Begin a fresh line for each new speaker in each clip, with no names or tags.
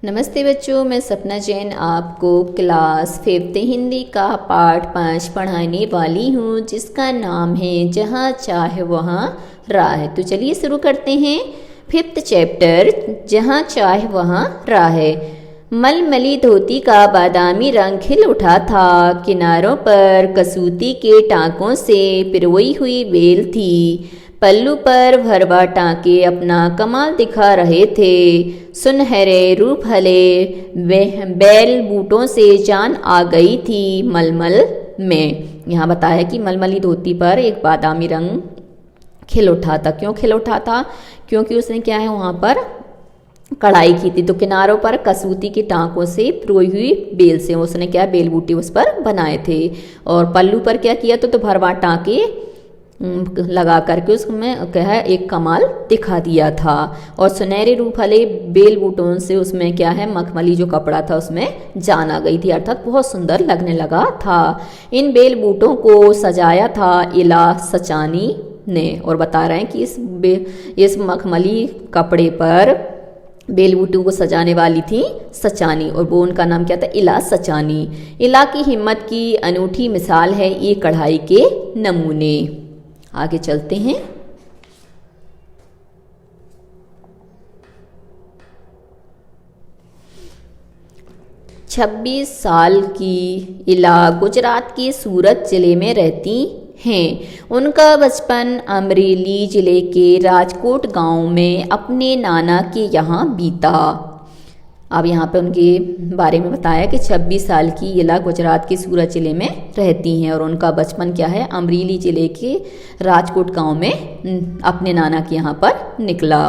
नमस्ते बच्चों, मैं सपना जैन आपको क्लास 5th हिंदी का पाठ 5 पढ़ाने वाली हूँ, जिसका नाम है जहाँ चाहे वहाँ राह। तो चलिए शुरू करते हैं। 5th चैप्टर, जहाँ चाहे वहाँ राह। मलमली धोती का बादामी रंग खिल उठा था। किनारों पर कसूती के टाँकों से पिरोई हुई बेल थी। पल्लू पर भरवा टाँके अपना कमाल दिखा रहे थे। सुनहरे रूपहले बैल बूटों से जान आ गई थी मलमल में। यहाँ बताया कि मलमली धोती पर एक बादामी रंग खिल उठा था। क्यों खिल उठा था? क्योंकि उसने क्या है वहाँ पर कढ़ाई की थी। तो किनारों पर कसूती की टाँकों से पिरोई हुई बेल से उसने क्या बेल बूटे उस पर बनाए थे। और पल्लू पर क्या किया तो भरवा टाँके लगा करके उसमें क्या है एक कमाल दिखा दिया था। और सुनहरे रूप वाले बेल बूटों से उसमें क्या है मखमली जो कपड़ा था उसमें जान आ गई थी, अर्थात बहुत सुंदर लगने लगा था। इन बेल बूटों को सजाया था इला सचानी ने। और बता रहे हैं कि इस मखमली कपड़े पर बेल बूटों को सजाने वाली थी सचानी, और वो उनका नाम क्या था? इला सचानी। इला की हिम्मत की अनूठी मिसाल है ये कढ़ाई के नमूने। आगे चलते हैं। छब्बीस साल की इला गुजरात के सूरत जिले में रहती हैं। उनका बचपन अमरेली जिले के राजकोट गांव में अपने नाना के यहाँ बीता। अब यहाँ पे उनके बारे में बताया कि 26 साल की इला गुजरात के सूरत जिले में रहती हैं और उनका बचपन क्या है अमरेली जिले के राजकोट गांव में अपने नाना के यहाँ पर निकला।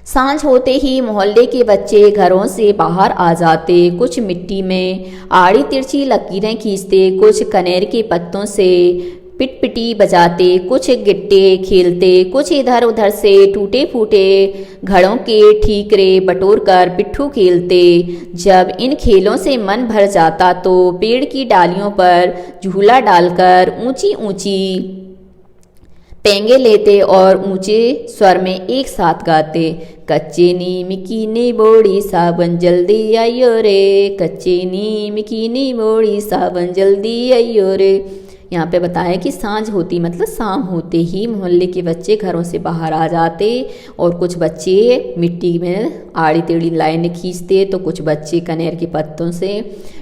सांझ होते ही मोहल्ले के बच्चे घरों से बाहर आ जाते। कुछ मिट्टी में आड़ी तिरछी लकीरें खींचते, कुछ कनेर के पत्तों से पिटपिटी बजाते, कुछ गिट्टे खेलते, कुछ इधर उधर से टूटे फूटे घड़ों के ठीकरे बटोर कर पिट्ठू खेलते। जब इन खेलों से मन भर जाता तो पेड़ की डालियों पर झूला डालकर ऊंची ऊंची पेंगे लेते और ऊंचे स्वर में एक साथ गाते। कच्चे नीम की निबोड़ी सावन जल्दी आइयो रे, कच्चे नीम की निबोड़ी सावन जल्दी आइयो रे। यहाँ पे बताया कि सांझ होती मतलब शाम होते ही मोहल्ले के बच्चे घरों से बाहर आ जाते और कुछ बच्चे मिट्टी में आड़ी टेढ़ी लाइनें खींचते, तो कुछ बच्चे कनेर के पत्तों से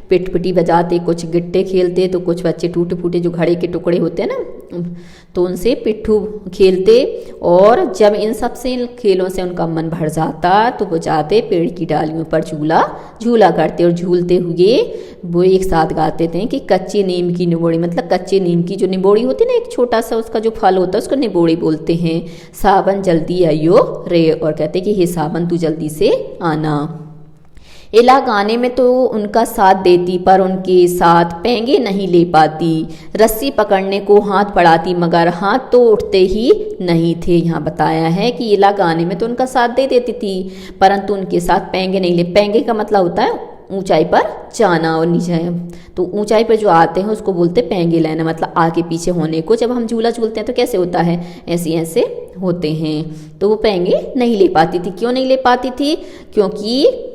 पिटपिटी बजाते, कुछ गिट्टे खेलते, तो कुछ बच्चे टूटे फूटे जो घड़े के टुकड़े होते हैं ना तो उनसे पिट्ठू खेलते। और जब इन सब से खेलों से उनका मन भर जाता तो वो जाते पेड़ की डालियों पर झूला करते और झूलते हुए वो एक साथ गाते थे कि कच्चे नीम की निबोड़ी, मतलब कच्चे नीम की जो निबोड़ी होती है ना, एक छोटा सा उसका जो फल होता है उसको निबोड़ी बोलते हैं। सावन जल्दी आइयो रे, और कहते कि हे सावन तू जल्दी से आना। इला गाने में तो उनका साथ देती पर उनके साथ पेंगे नहीं ले पाती। रस्सी पकड़ने को हाथ बढ़ाती मगर हाथ तो उठते ही नहीं थे। यहाँ बताया है कि इला गाने में तो उनका साथ दे देती थी परंतु उनके साथ पेंगे नहीं ले। पेंगे का मतलब होता है ऊंचाई पर जाना और नीचे, तो ऊंचाई पर जो आते हैं उसको बोलते पेंगे लेना, मतलब आगे पीछे होने को। जब हम झूला झूलते हैं तो कैसे होता है, ऐसे होते हैं। तो वो पेंगे नहीं ले पाती थी। क्यों नहीं ले पाती थी? क्योंकि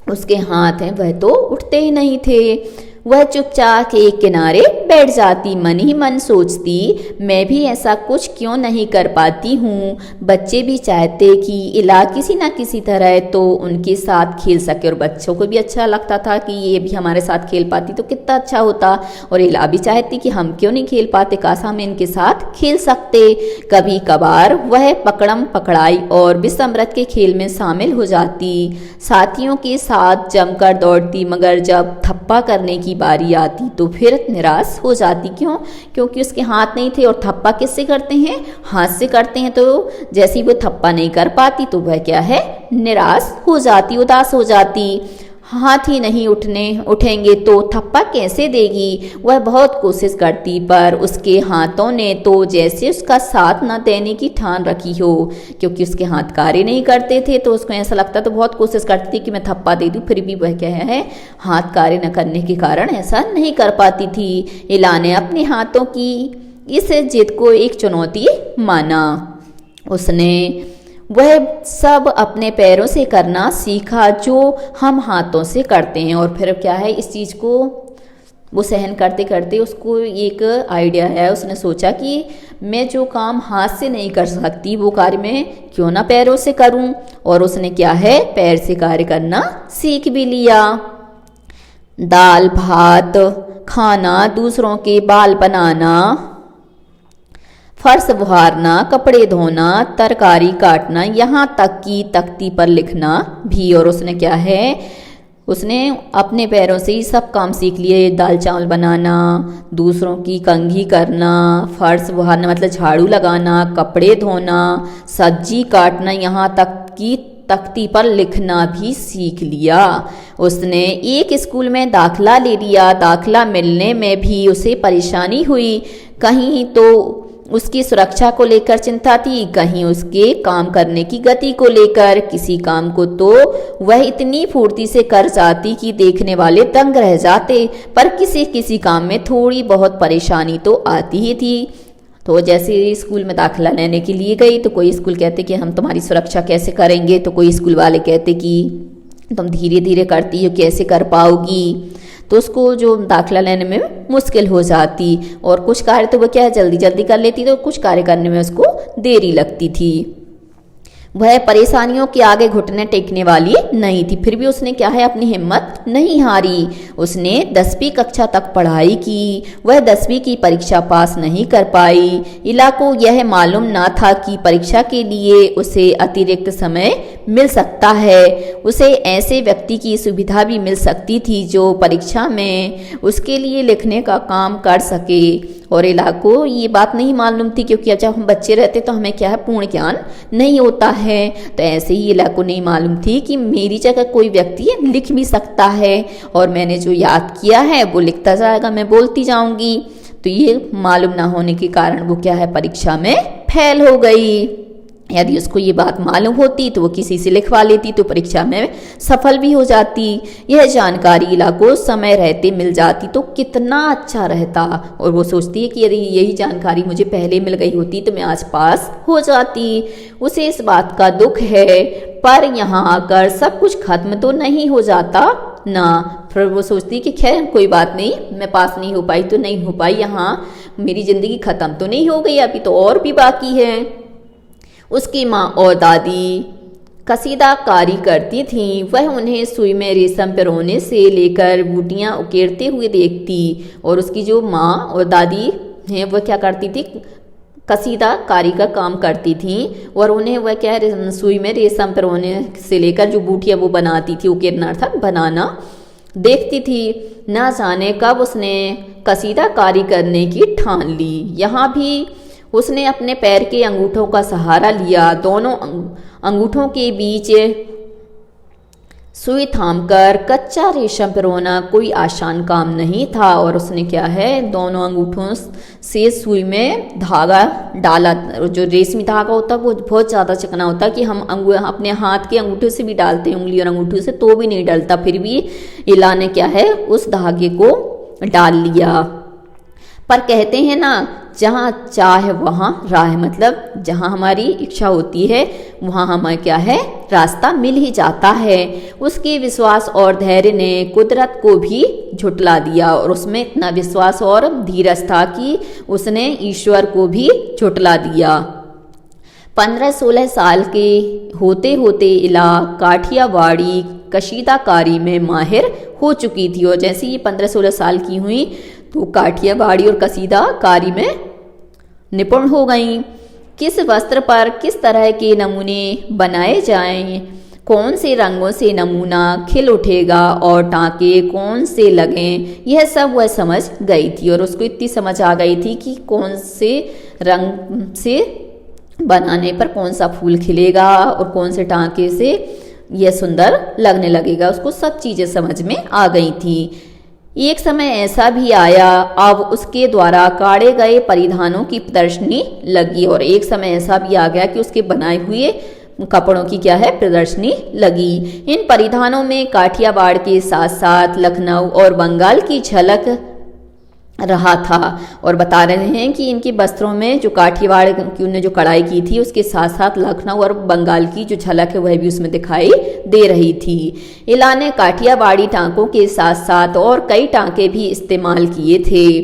उसके हाथ हैं वह तो उठते ही नहीं थे। वह चुपचाप एक किनारे बैठ जाती, मन ही मन सोचती मैं भी ऐसा कुछ क्यों नहीं कर पाती हूँ। बच्चे भी चाहते कि इला किसी ना किसी तरह तो उनके साथ खेल सके और बच्चों को भी अच्छा लगता था कि ये भी हमारे साथ खेल पाती तो कितना अच्छा होता। और इला भी चाहती कि हम क्यों नहीं खेल पाते, काश हम इनके साथ खेल सकते। कभी कभार वह पकड़म पकड़ाई और विषमृत के खेल में शामिल हो जाती, साथियों के साथ जमकर दौड़ती, मगर जब थप्पा करने की बारी आती तो फिर निराश हो जाती। क्यों? क्योंकि उसके हाथ नहीं थे और थप्पा किससे करते हैं? हाथ से करते हैं। तो जैसे वो थप्पा नहीं कर पाती तो वह क्या है निराश हो जाती, उदास हो जाती। हाथ ही नहीं उठेंगे तो थप्पा कैसे देगी? वह बहुत कोशिश करती पर उसके हाथों ने तो जैसे उसका साथ न देने की ठान रखी हो। क्योंकि उसके हाथ कार्य नहीं करते थे तो उसको ऐसा लगता तो बहुत कोशिश करती थी कि मैं थप्पा दे दूं, फिर भी वह क्या है हाथ कार्य न करने के कारण ऐसा नहीं कर पाती थी। इला ने अपने हाथों की इस जिद को एक चुनौती माना। उसने वह सब अपने पैरों से करना सीखा जो हम हाथों से करते हैं। और फिर क्या है, इस चीज़ को वो सहन करते करते उसको एक आइडिया है, उसने सोचा कि मैं जो काम हाथ से नहीं कर सकती वो कार्य मैं क्यों ना पैरों से करूं। और उसने क्या है, पैर से कार्य करना सीख भी लिया। दाल भात खाना, दूसरों के बाल बनाना, फर्श बुहारना, कपड़े धोना, तरकारी काटना, यहाँ तक कि तख्ती पर लिखना भी। और उसने क्या है, उसने अपने पैरों से ही सब काम सीख लिए। दाल चावल बनाना, दूसरों की कंघी करना, फर्श बुहारना मतलब झाड़ू लगाना, कपड़े धोना, सब्जी काटना, यहाँ तक कि तख्ती पर लिखना भी सीख लिया। उसने एक स्कूल में दाखला ले लिया। दाखला मिलने में भी उसे परेशानी हुई। कहीं तो उसकी सुरक्षा को लेकर चिंता थी, कहीं उसके काम करने की गति को लेकर। किसी काम को तो वह इतनी फुर्ती से कर जाती कि देखने वाले दंग रह जाते, पर किसी किसी काम में थोड़ी बहुत परेशानी तो आती ही थी। तो जैसे स्कूल में दाखिला लेने के लिए गई तो कोई स्कूल कहते कि हम तुम्हारी सुरक्षा कैसे करेंगे, तो कोई स्कूल वाले कहते कि तुम धीरे धीरे करती हो, कैसे कर पाओगी। तो उसको जो दाखिला लेने में मुश्किल हो जाती। और कुछ कार्य तो वो क्या है जल्दी जल्दी कर लेती, तो कुछ कार्य करने में उसको देरी लगती थी। वह परेशानियों के आगे घुटने टेकने वाली नहीं थी, फिर भी उसने क्या है अपनी हिम्मत नहीं हारी। उसने 10वीं कक्षा तक पढ़ाई की। वह 10वीं की परीक्षा पास नहीं कर पाई। इला को यह मालूम ना था कि परीक्षा के लिए उसे अतिरिक्त समय मिल सकता है। उसे ऐसे व्यक्ति की सुविधा भी मिल सकती थी जो परीक्षा में उसके लिए लिखने का काम कर सके। और इला को ये बात नहीं मालूम थी, क्योंकि जब हम बच्चे रहते तो हमें क्या है पूर्ण ज्ञान नहीं होता है। तो ऐसे ही इला को नहीं मालूम थी कि मेरी जगह कोई व्यक्ति लिख भी सकता है, और मैंने जो याद किया है वो लिखता जाएगा, मैं बोलती जाऊंगी। तो ये मालूम ना होने के कारण वो क्या है परीक्षा में फेल हो गई। यदि उसको ये बात मालूम होती तो वो किसी से लिखवा लेती, तो परीक्षा में सफल भी हो जाती। यह जानकारी इला को समय रहते मिल जाती तो कितना अच्छा रहता। और वो सोचती है कि यदि यही जानकारी मुझे पहले मिल गई होती तो मैं आज पास हो जाती। उसे इस बात का दुख है, पर यहाँ आकर सब कुछ खत्म तो नहीं हो जाता ना। फिर वो सोचती कि खैर कोई बात नहीं, मैं पास नहीं हो पाई तो नहीं हो पाई, यहाँ मेरी जिंदगी खत्म तो नहीं हो गई, अभी तो और भी बाकी है। उसकी माँ और दादी कसीदाकारी करती थीं। वह उन्हें सुई में रेशम पिरोने से लेकर बूटियाँ उकेरते हुए देखती। और उसकी जो माँ और दादी हैं वह क्या करती थी, कसीदाकारी का काम करती थीं। और उन्हें वह क्या सुई में रेशम पिरोने से लेकर जो बूटियाँ वो बनाती थी, उकेरना अर्थात बनाना, देखती थी। ना जाने कब उसने कसीदाकारी करने की ठान ली। यहाँ भी उसने अपने पैर के अंगूठों का सहारा लिया। दोनों अंगूठों के बीच सुई थामकर कच्चा रेशम पिरोना कोई आसान काम नहीं था। और उसने क्या है दोनों अंगूठों से सुई में धागा डाला। जो रेशमी धागा होता है वो बहुत ज़्यादा चिकना होता है कि हम अपने हाथ के अंगूठे से भी डालते हैं, उंगली और अंगूठे से, तो भी नहीं डलता। फिर भी इला ने क्या है उस धागे को डाल लिया। पर कहते हैं ना, जहाँ चाह वहाँ राह, मतलब जहाँ हमारी इच्छा होती है वहाँ हमें क्या है रास्ता मिल ही जाता है। उसके विश्वास और धैर्य ने कुदरत को भी झुटला दिया। और उसमें इतना विश्वास और धीरज था कि उसने ईश्वर को भी झुटला दिया। 15-16 साल के होते होते इला काठियावाड़ी कशीदाकारी में माहिर हो चुकी थी। और जैसे ही 15-16 साल की हुई तो काठियावाड़ी और कसीदाकारी में निपुण हो गई। किस वस्त्र पर किस तरह के नमूने बनाए जाएं, कौन से रंगों से नमूना खिल उठेगा और टाँके कौन से लगें, यह सब वह समझ गई थी। और उसको इतनी समझ आ गई थी कि कौन से रंग से बनाने पर कौन सा फूल खिलेगा और कौन से टाँके से यह सुंदर लगने लगेगा। उसको सब चीज़ें समझ में आ गई थी। एक समय ऐसा भी आया, अब उसके द्वारा काढ़े गए परिधानों की प्रदर्शनी लगी। और एक समय ऐसा भी आ गया कि उसके बनाए हुए कपड़ों की क्या है प्रदर्शनी लगी। इन परिधानों में काठियावाड़ के साथ साथ लखनऊ और बंगाल की झलक रहा था। और बता रहे हैं कि इनके वस्त्रों में जो काठियावाड़ की उन्होंने जो कढ़ाई की थी उसके साथ साथ लखनऊ और बंगाल की जो झलक है वह भी उसमें दिखाई दे रही थी। इला ने काठियावाड़ी टांकों के साथ साथ और कई टांके भी इस्तेमाल किए थे।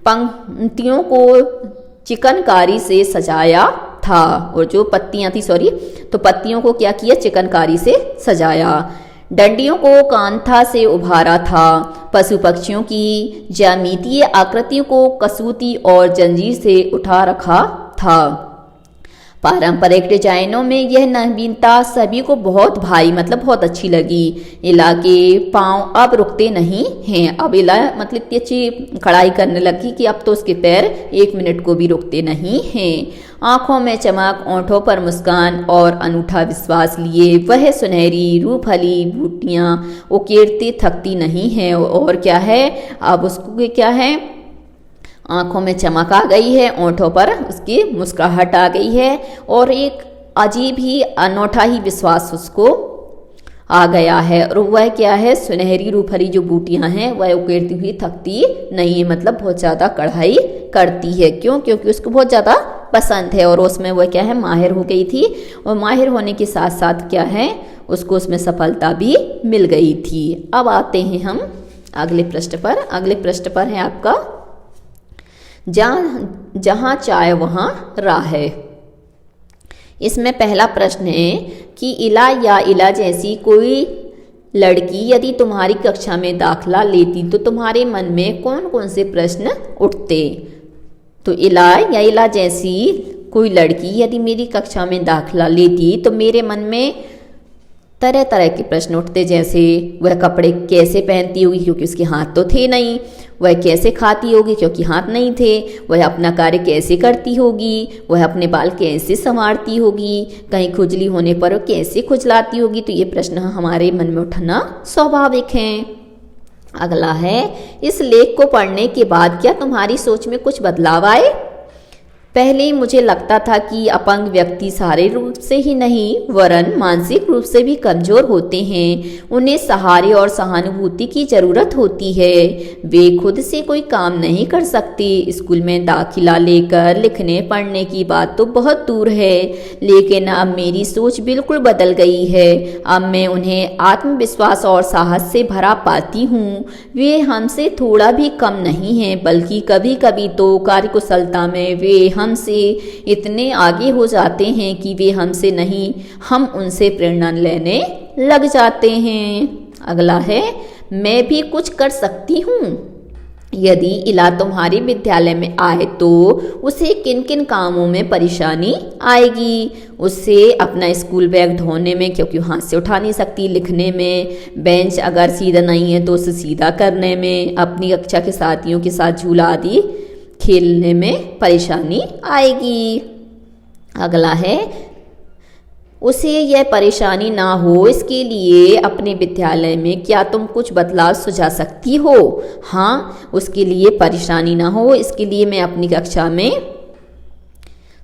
पंक्तियों को चिकनकारी से सजाया था, और जो पत्तियां थी तो पत्तियों को क्या किया, चिकनकारी से सजाया। डंडियों को कांथा से उभारा था। पशु पक्षियों की ज्यामितीय आकृतियों को कसूती और जंजीर से उठा रखा था। पारंपरिक डिजाइनों में यह नवीनता सभी को बहुत भाई मतलब बहुत अच्छी लगी। इला के पांव अब रुकते नहीं हैं। अब इला मतलब इतनी अच्छी कढ़ाई करने लगी कि अब तो उसके पैर 1 मिनट को भी रुकते नहीं हैं। आंखों में चमक, ओंठों पर मुस्कान और अनूठा विश्वास लिए वह सुनहरी रूपहली बूटियां उकेरते थकती नहीं है। और क्या है, अब उसको क्या है, आंखों में चमक आ गई है, ओंठों पर उसकी मुस्कुराहट आ गई है और एक अजीब ही अनोखा ही विश्वास उसको आ गया है। और वह क्या है, सुनहरी रूपहरी जो बूटियां हैं वह उकेरती हुई थकती नहीं है, मतलब बहुत ज़्यादा कढ़ाई करती है। क्यों? क्योंकि उसको बहुत ज़्यादा पसंद है और उसमें वह क्या है, माहिर हो गई थी। और माहिर होने के साथ साथ क्या है, उसको उसमें सफलता भी मिल गई थी। अब आते हैं हम अगले पृष्ठ पर। अगले पृष्ठ पर है आपका जहाँ चाय वहाँ राह है। इसमें पहला प्रश्न है कि इला या इला जैसी कोई लड़की यदि तुम्हारी कक्षा में दाखिला लेती तो तुम्हारे मन में कौन कौन से प्रश्न उठते। तो इला या इला जैसी कोई लड़की यदि मेरी कक्षा में दाखिला लेती तो मेरे मन में तरह तरह के प्रश्न उठते, जैसे वह कपड़े कैसे पहनती होगी क्योंकि उसके हाथ तो थे नहीं, वह कैसे खाती होगी क्योंकि हाथ नहीं थे, वह अपना कार्य कैसे करती होगी, वह अपने बाल कैसे संवारती होगी, कहीं खुजली होने पर वह कैसे खुजलाती होगी। तो ये प्रश्न हमारे मन में उठना स्वाभाविक है। अगला है, इस लेख को पढ़ने के बाद क्या तुम्हारी सोच में कुछ बदलाव आए। पहले मुझे लगता था कि अपंग व्यक्ति शारीरिक रूप से ही नहीं वरन मानसिक रूप से भी कमजोर होते हैं। उन्हें सहारे और सहानुभूति की जरूरत होती है। वे खुद से कोई काम नहीं कर सकते। स्कूल में दाखिला लेकर लिखने पढ़ने की बात तो बहुत दूर है, लेकिन अब मेरी सोच बिल्कुल बदल गई है। अब मैं उन्हें आत्मविश्वास और साहस से भरा पाती हूँ। वे हमसे थोड़ा भी कम नहीं हैं, बल्कि कभी कभी तो कार्यकुशलता में वे हमसे इतने आगे हो जाते हैं कि वे हमसे नहीं, हम उनसे प्रेरणा लेने लग जाते हैं। अगला है, मैं भी कुछ कर सकती हूँ। यदि इला तुम्हारे विद्यालय में आए तो उसे किन किन कामों में परेशानी आएगी। उससे अपना स्कूल बैग ढोने में, क्योंकि हाथ से उठा नहीं सकती, लिखने में, बेंच अगर सीधा नहीं है तो उसे सीधा करने में, अपनी कक्षा के साथियों के साथ झूला आदि खेलने में परेशानी आएगी। अगला है, उसे यह परेशानी ना हो इसके लिए अपने विद्यालय में क्या तुम कुछ बदलाव सुझा सकती हो। हाँ, उसके लिए परेशानी ना हो इसके लिए मैं अपनी कक्षा में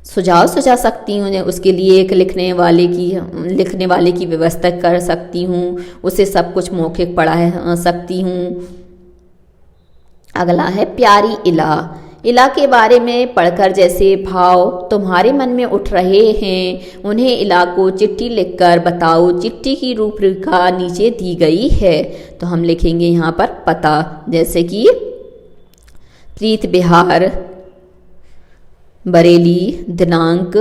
सुझाव सुझा सकती हूँ। उसके लिए एक लिखने वाले की व्यवस्था कर सकती हूँ। उसे सब कुछ मौखिक पढ़ा सकती हूँ। अगला है, प्यारी इला। इला के बारे में पढ़कर जैसे भाव तुम्हारे मन में उठ रहे हैं उन्हें इला को चिट्ठी लिखकर बताओ। चिट्ठी की रूपरेखा नीचे दी गई है। तो हम लिखेंगे यहाँ पर पता, जैसे कि प्रीत विहार, बरेली, दिनांक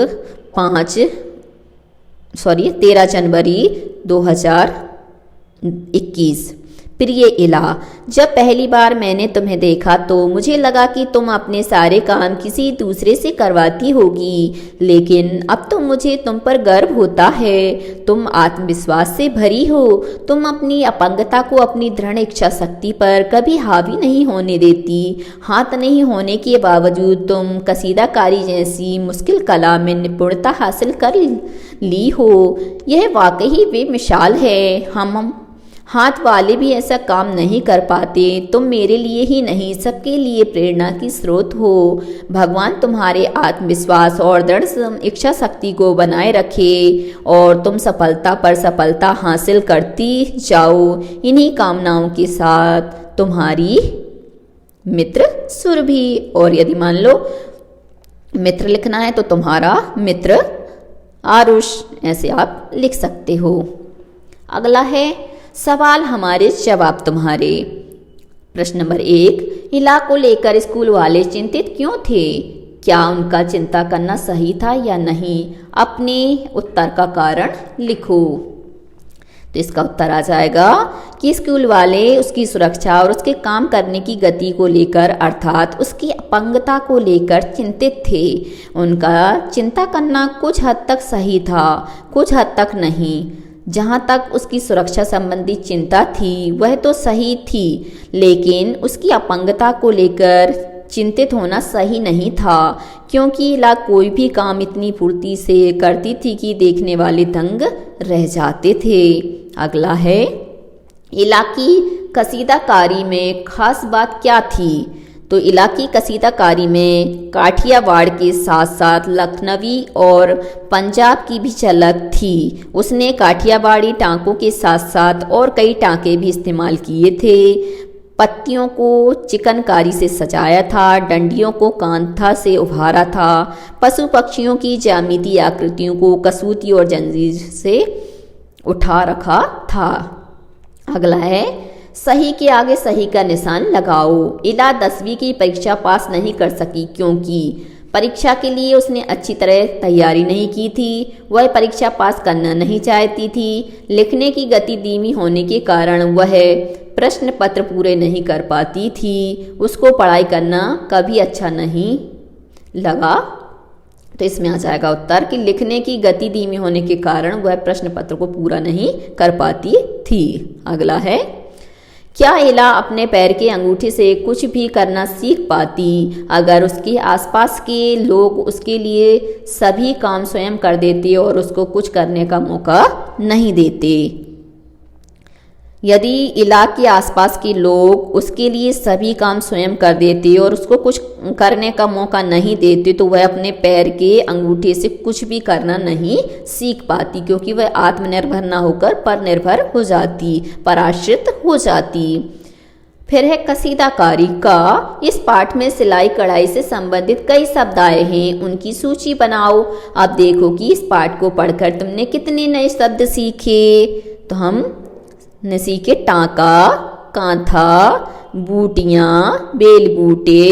13 जनवरी 2021। प्रिय इला, जब पहली बार मैंने तुम्हें देखा तो मुझे लगा कि तुम अपने सारे काम किसी दूसरे से करवाती होगी, लेकिन अब तो मुझे तुम पर गर्व होता है। तुम आत्मविश्वास से भरी हो। तुम अपनी अपंगता को अपनी दृढ़ इच्छा शक्ति पर कभी हावी नहीं होने देती। हाथ नहीं होने के बावजूद तुम कसीदाकारी जैसी मुश्किल कला में निपुणता हासिल कर ली हो। यह वाकई बेमिसाल है। हम हाथ वाले भी ऐसा काम नहीं कर पाते। तुम मेरे लिए ही नहीं सबके लिए प्रेरणा की स्रोत हो। भगवान तुम्हारे आत्मविश्वास और दृढ़ इच्छा शक्ति को बनाए रखे और तुम सफलता पर सफलता हासिल करती जाओ। इन्हीं कामनाओं के साथ तुम्हारी मित्र सुरभि। और यदि मान लो मित्र लिखना है तो तुम्हारा मित्र आरुष, ऐसे आप लिख सकते हो। अगला है सवाल हमारे जवाब तुम्हारे। प्रश्न नंबर 1, इला को लेकर स्कूल वाले चिंतित क्यों थे? क्या उनका चिंता करना सही था या नहीं? अपने उत्तर का कारण लिखो। तो इसका उत्तर आ जाएगा कि स्कूल वाले उसकी सुरक्षा और उसके काम करने की गति को लेकर अर्थात उसकी अपंगता को लेकर चिंतित थे। उनका चिंता करना कुछ हद तक सही था, कुछ हद तक नहीं। जहाँ तक उसकी सुरक्षा संबंधी चिंता थी वह तो सही थी, लेकिन उसकी अपंगता को लेकर चिंतित होना सही नहीं था, क्योंकि इला कोई भी काम इतनी फुर्ती से करती थी कि देखने वाले दंग रह जाते थे। अगला है इला की कसीदाकारी में खास बात क्या थी? तो इला की कसीदाकारी में काठियावाड़ के साथ साथ लखनवी और पंजाब की भी झलक थी। उसने काठियावाड़ी टाँकों के साथ साथ और कई टाँके भी इस्तेमाल किए थे। पत्तियों को चिकनकारी से सजाया था, डंडियों को कांथा से उभारा था, पशु पक्षियों की ज्यामितीय आकृतियों को कसूती और जंजीर से उठा रखा था। अगला है सही के आगे सही का निशान लगाओ। इला 10वीं की परीक्षा पास नहीं कर सकी क्योंकि परीक्षा के लिए उसने अच्छी तरह तैयारी नहीं की थी। वह परीक्षा पास करना नहीं चाहती थी। लिखने की गति धीमी होने के कारण वह प्रश्न पत्र पूरे नहीं कर पाती थी। उसको पढ़ाई करना कभी अच्छा नहीं लगा। तो इसमें आ जाएगा उत्तर कि लिखने की गति धीमी होने के कारण वह प्रश्न पत्र को पूरा नहीं कर पाती थी। अगला है क्या इला अपने पैर के अंगूठे से कुछ भी करना सीख पाती अगर उसके आसपास के लोग उसके लिए सभी काम स्वयं कर देते और उसको कुछ करने का मौका नहीं देते? यदि इला के आसपास के लोग उसके लिए सभी काम स्वयं कर देते और उसको कुछ करने का मौका नहीं देते तो वह अपने पैर के अंगूठे से कुछ भी करना नहीं सीख पाती, क्योंकि वह आत्मनिर्भर न होकर परनिर्भर हो जाती, पराश्रित हो जाती। फिर है कसीदाकारी का। इस पाठ में सिलाई कढ़ाई से संबंधित कई शब्द आए हैं, उनकी सूची बनाओ। अब देखो कि इस पाठ को पढ़कर तुमने कितने नए शब्द सीखे। तो हम ने सीखे टाँका, कांथा, बूटियाँ, बेल बूटे,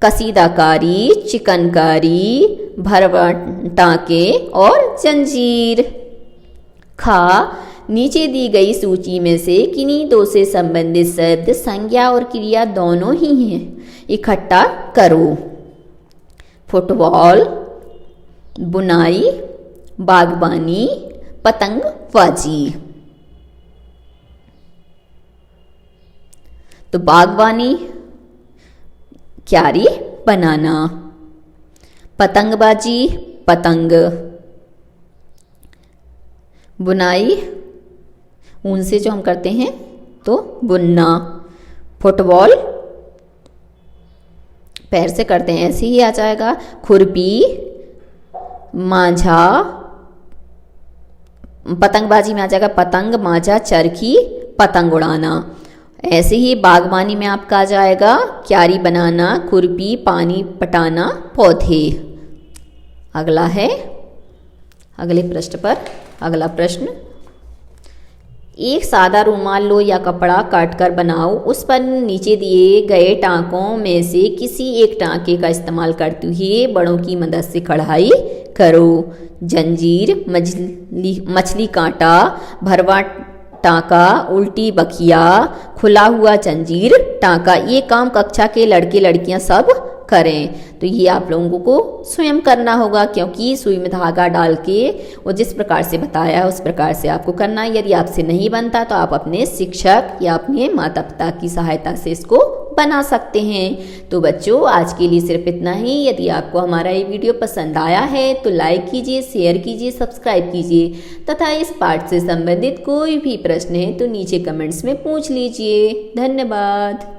कसीदाकारी, चिकनकारी, भरवा टाँके और जंजीर। खा नीचे दी गई सूची में से किन्हीं दो से संबंधित शब्द संज्ञा और क्रिया दोनों ही हैं, इकट्ठा करो। फुटबॉल, बुनाई, बागबानी, पतंगबाजी। तो बागबानी क्यारी बनाना, पतंगबाजी पतंग, बुनाई ऊन से जो हम करते हैं तो बुनना, फुटबॉल पैर से करते हैं ऐसे ही आ जाएगा, खुरपी, मांझा, पतंगबाजी में आ जाएगा पतंग, मांझा, चरखी, पतंग उड़ाना। ऐसे ही बागबानी में आपका आ जाएगा क्यारी बनाना, खुरपी, पानी पटाना, पौधे। अगला है अगले पृष्ठ पर अगला प्रश्न, एक सादा रूमाल लो या कपड़ा काटकर बनाओ, उस पर नीचे दिए गए टाँकों में से किसी एक टाँके का इस्तेमाल करते हुए बड़ों की मदद से कढ़ाई करो। जंजीर, मछली कांटा, भरवा टाँका, उल्टी बखिया, खुला हुआ जंजीर टाँका। ये काम कक्षा के लड़के लड़कियां सब करें। तो ये आप लोगों को स्वयं करना होगा, क्योंकि सुई में धागा डाल के वो जिस प्रकार से बताया है उस प्रकार से आपको करना है। यदि आपसे नहीं बनता तो आप अपने शिक्षक या अपने माता पिता की सहायता से इसको बना सकते हैं। तो बच्चों आज के लिए सिर्फ इतना ही। यदि आपको हमारा ये वीडियो पसंद आया है तो लाइक कीजिए, शेयर कीजिए, सब्सक्राइब कीजिए तथा इस पाठ से संबंधित कोई भी प्रश्न है तो नीचे कमेंट्स में पूछ लीजिए। धन्यवाद।